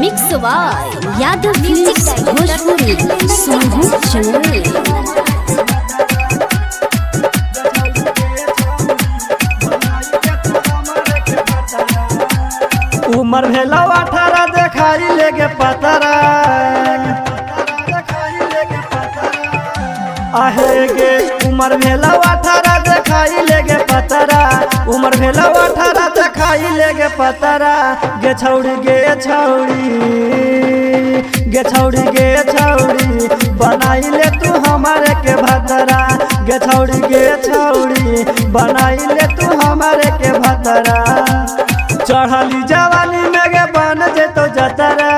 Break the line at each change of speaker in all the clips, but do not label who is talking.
Mix by Yadav music Bhojpuri Sonu channel.
उमर भेला 18 देखाई लेगे पतरा आहे गे। उमर भेला 18 देखाई लेगे पतरा। उमर भेला 18 देखाई लेगे पतरा। गे छौड़ी गे छौड़ी गे छौड़ी गे छौड़ी बनाई ले तू हमारे के भतरा। गे छौड़ी गे छौड़ी बनाई ले तू हमारे के भतरा। चढ़ली जवानी में गे बन जेतो जतरा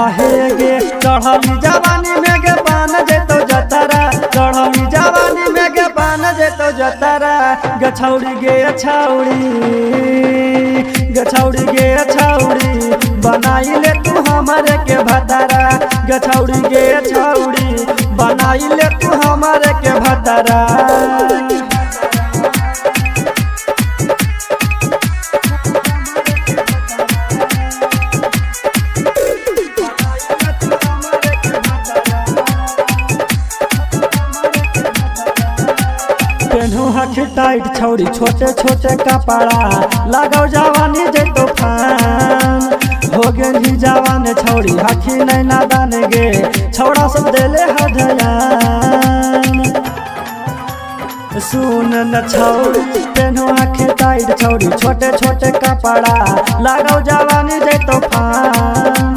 आहे गे। चढ़ली जवानी में गे बन जेतो जतरा। चढ़ली जवानी में गे बन जेतो जतरा। गे छौड़ी गे छौड़ी गे छौड़ी गे छौड़ी बनाई ले तू हमारे के भतरा। गे छौड़ी गे छौड़ी बनाई ले तू हमारे के भतरा। हखी टाइट छौड़ी छोटे छोटे कपड़ा लगाओ जवानी जे तूफान हो गेली जवान छौड़ी हखी नहीं नादान गे छौड़ा सब देले हधयान। सुन न छौड़ी तेनू हखी टाइट छौड़ी छोटे छोटे कपड़ा लगाओ जवानी जे तूफान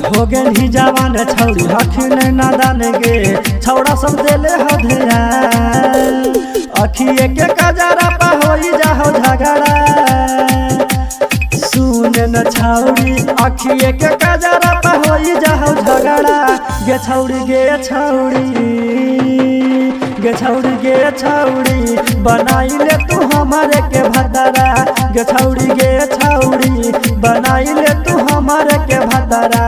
हो गेली जवान छौड़ी हखी नहीं नादान गे छौड़ा सब देले हधयान। अखिए के कजरा पा होई जाहो झगड़ा सुन न छौड़ी अखिए के कजरा पा होई जाहो झगड़ा। गे छौड़ी गे छौड़ी गे छौड़ी गे छौड़ी बनाई ले तू हमारे के भतरा। गे छौड़ी गे छौड़ी बनाई ले तू हमारे के भतरा।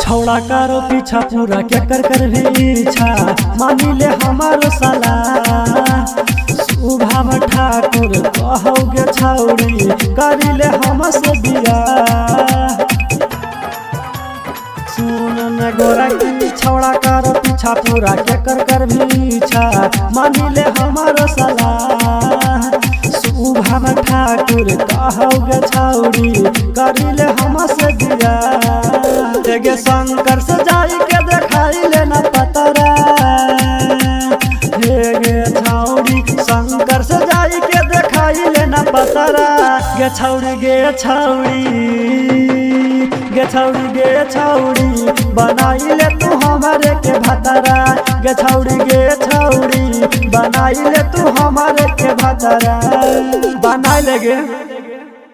छौड़ा करो पीछा पूरा के कर भी इच्छा मानी ले हमारो साला। सुभाव ठाकुर कहोगे छौड़ी करी ले हमसे बियाह। सुन न गोरा की छौड़ा करो पीछा पूरा के कर भी इच्छा मानी ले हमारो साला। सुभाव ठाकुर कहोगे छौड़ी करी ले हमसे बियाह। गे शंकर से जाई के देखाई लेना पतरा। हे गे छौड़ी शंकर से जाई के देखाई लेना पतरा। गे छौड़ी गे छौड़ी गे छौड़ी गे छौड़ी बनाई ले तू हमारे के भतरा। गे छौड़ी गे छौड़ी बनाई ले तू हमारे के भतरा। बनाई ले गे।